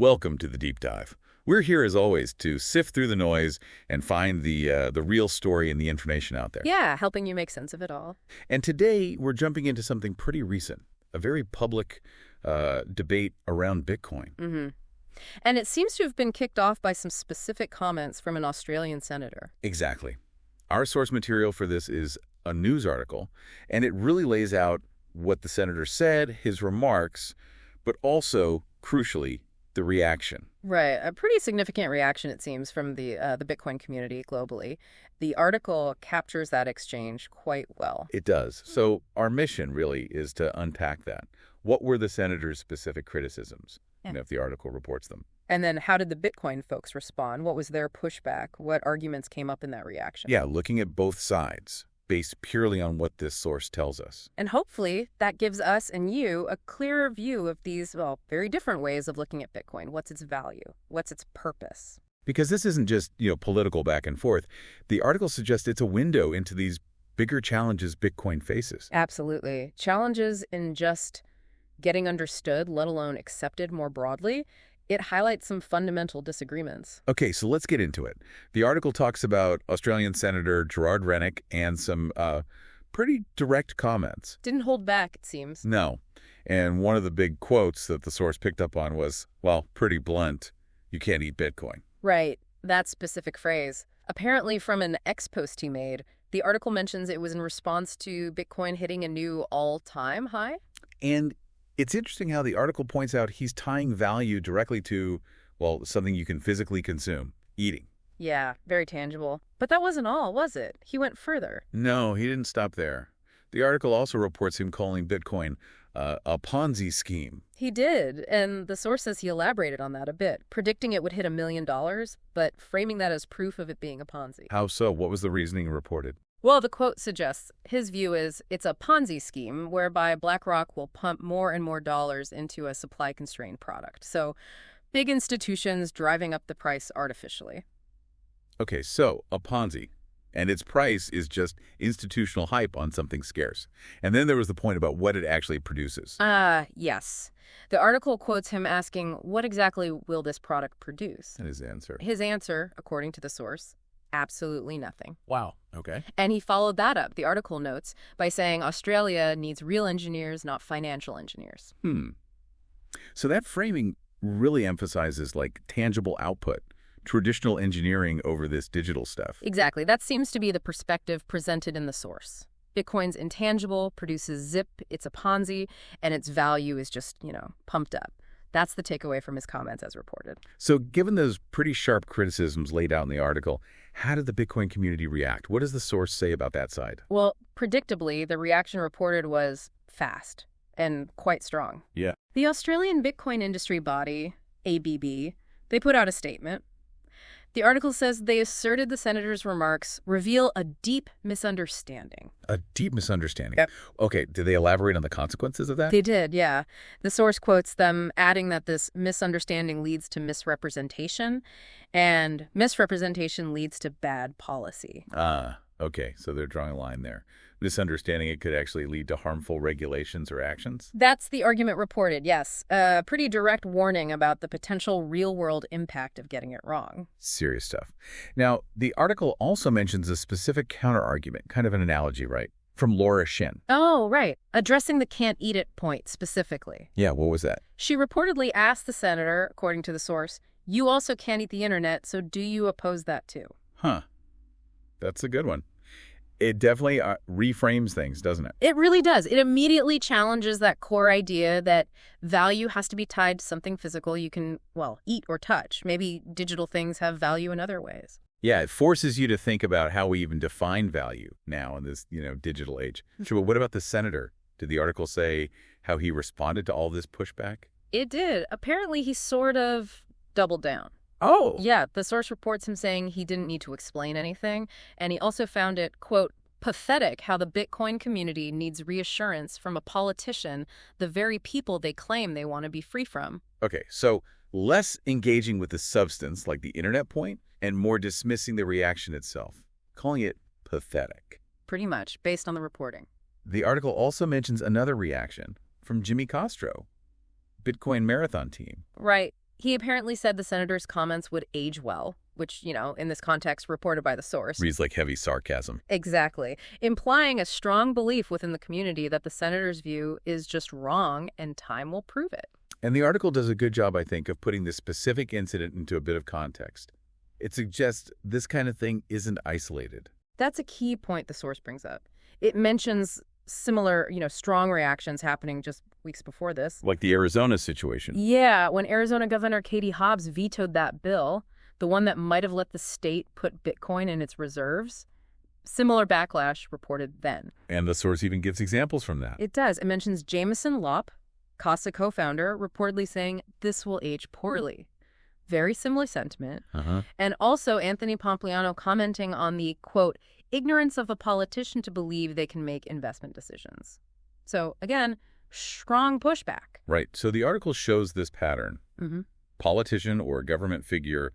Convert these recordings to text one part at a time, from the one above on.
Welcome to the Deep Dive. We're here, as always, to sift through the noise and find the real story and the information out there. Yeah, helping you make sense of it all. And today, we're jumping into something pretty recent, a very public debate around Bitcoin. Mm-hmm. And it seems to have been kicked off by some specific comments from an Australian senator. Exactly. Our source material for this is a news article, and it really lays out what the senator said, his remarks, but also, crucially, the reaction. Right. A pretty significant reaction, it seems, from the Bitcoin community globally. The article captures that exchange quite well. It does. So our mission really is to unpack that. What were the senator's specific criticisms, if the article reports them? And then how did the Bitcoin folks respond? What was their pushback? What arguments came up in that reaction? Yeah, looking at both sides, based purely on what this source tells us. And hopefully that gives us and you a clearer view of these, very different ways of looking at Bitcoin. What's its value? What's its purpose? Because this isn't just, political back and forth. The article suggests it's a window into these bigger challenges Bitcoin faces. Absolutely. Challenges in just getting understood, let alone accepted more broadly. It highlights some fundamental disagreements. Okay, so let's get into it. The article talks about Australian Senator Gerard Rennick and some pretty direct comments. Didn't hold back, it seems. No. And one of the big quotes that the source picked up on was, well, pretty blunt, you can't eat Bitcoin. Right. That specific phrase. Apparently from an X post he made, the article mentions it was in response to Bitcoin hitting a new all-time high. And it's interesting how the article points out he's tying value directly to, something you can physically consume, eating. Yeah, very tangible. But that wasn't all, was it? He went further. No, he didn't stop there. The article also reports him calling Bitcoin a Ponzi scheme. He did, and the source says he elaborated on that a bit, predicting it would hit $1 million, but framing that as proof of it being a Ponzi. How so? What was the reasoning reported? Well, the quote suggests his view is it's a Ponzi scheme whereby BlackRock will pump more and more dollars into a supply-constrained product. So big institutions driving up the price artificially. Okay, so a Ponzi, and its price is just institutional hype on something scarce. And then there was the point about what it actually produces. Yes. The article quotes him asking, what exactly will this product produce? And his answer? His answer, according to the source, absolutely nothing. Wow. Okay. And he followed that up, the article notes, by saying Australia needs real engineers, not financial engineers. So that framing really emphasizes tangible output, traditional engineering over this digital stuff. Exactly. That seems to be the perspective presented in the source. Bitcoin's intangible, produces zip, it's a Ponzi, and its value is just, pumped up. That's the takeaway from his comments as reported. So given those pretty sharp criticisms laid out in the article, how did the Bitcoin community react? What does the source say about that side? Well, predictably, the reaction reported was fast and quite strong. Yeah. The Australian Bitcoin industry body, ABIB, they put out a statement. The article says they asserted the senator's remarks reveal a deep misunderstanding. A deep misunderstanding? Yep. Okay, did they elaborate on the consequences of that? They did, yeah. The source quotes them, adding that this misunderstanding leads to misrepresentation, and misrepresentation leads to bad policy. Okay, so they're drawing a line there. Misunderstanding it could actually lead to harmful regulations or actions? That's the argument reported, yes. A pretty direct warning about the potential real-world impact of getting it wrong. Serious stuff. Now, the article also mentions a specific counter-argument, kind of an analogy, right? From Laura Shin. Oh, right. Addressing the can't eat it point specifically. Yeah, what was that? She reportedly asked the senator, according to the source, you also can't eat the internet, so do you oppose that too? Huh. That's a good one. It definitely reframes things, doesn't it? It really does. It immediately challenges that core idea that value has to be tied to something physical you can, eat or touch. Maybe digital things have value in other ways. Yeah, it forces you to think about how we even define value now in this, digital age. Sure, but what about the senator? Did the article say how he responded to all this pushback? It did. Apparently, he sort of doubled down. Oh. Yeah, the source reports him saying he didn't need to explain anything, and he also found it, quote, pathetic how the Bitcoin community needs reassurance from a politician, the very people they claim they want to be free from. Okay, so less engaging with the substance, like the internet point, and more dismissing the reaction itself, calling it pathetic. Pretty much, based on the reporting. The article also mentions another reaction from Jimmy Castro, Bitcoin Marathon team. Right. He apparently said the senator's comments would age well, which, in this context, reported by the source. Reads like heavy sarcasm. Exactly. Implying a strong belief within the community that the senator's view is just wrong and time will prove it. And the article does a good job, I think, of putting this specific incident into a bit of context. It suggests this kind of thing isn't isolated. That's a key point the source brings up. It mentions similar, strong reactions happening just weeks before this. Like the Arizona situation. Yeah, when Arizona Governor Katie Hobbs vetoed that bill, the one that might have let the state put Bitcoin in its reserves, similar backlash reported then. And the source even gives examples from that. It does. It mentions Jameson Lopp, Casa co-founder, reportedly saying this will age poorly. Very similar sentiment. And also Anthony Pompliano commenting on the, quote, ignorance of a politician to believe they can make investment decisions. So, again, strong pushback. Right. So the article shows this pattern. Politician or government figure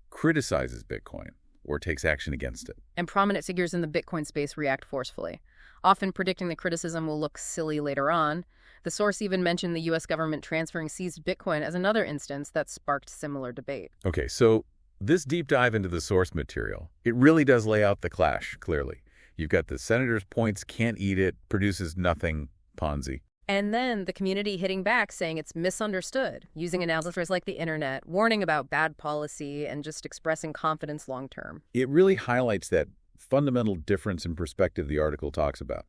criticizes Bitcoin or takes action against it. And prominent figures in the Bitcoin space react forcefully, often predicting the criticism will look silly later on. The source even mentioned the U.S. government transferring seized Bitcoin as another instance that sparked similar debate. Okay, so this deep dive into the source material, it really does lay out the clash, clearly. You've got the senator's points, can't eat it, produces nothing, Ponzi. And then the community hitting back saying it's misunderstood, using announcers like the internet, warning about bad policy, and just expressing confidence long term. It really highlights that fundamental difference in perspective the article talks about.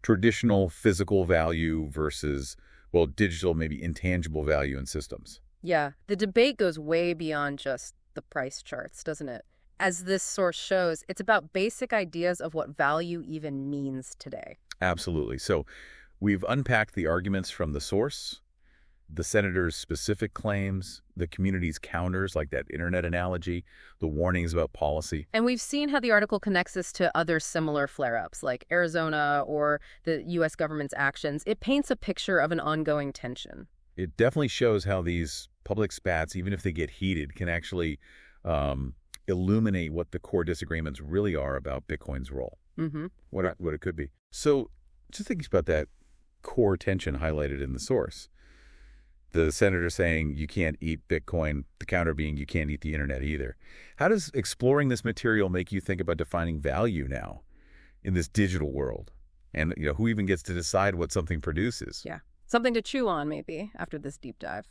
Traditional physical value versus, well, digital, maybe intangible value in systems. Yeah, the debate goes way beyond just the price charts, doesn't it? As this source shows, it's about basic ideas of what value even means today. Absolutely. So we've unpacked the arguments from the source, the senator's specific claims, the community's counters, like that internet analogy, the warnings about policy. And we've seen how the article connects this to other similar flare-ups, like Arizona or the U.S. government's actions. It paints a picture of an ongoing tension. It definitely shows how these public spats, even if they get heated, can actually illuminate what the core disagreements really are about Bitcoin's role, what it could be. So just thinking about that core tension highlighted in the source. The senator saying you can't eat Bitcoin, the counter being you can't eat the internet either. How does exploring this material make you think about defining value now in this digital world? And who even gets to decide what something produces? Yeah, something to chew on maybe after this deep dive.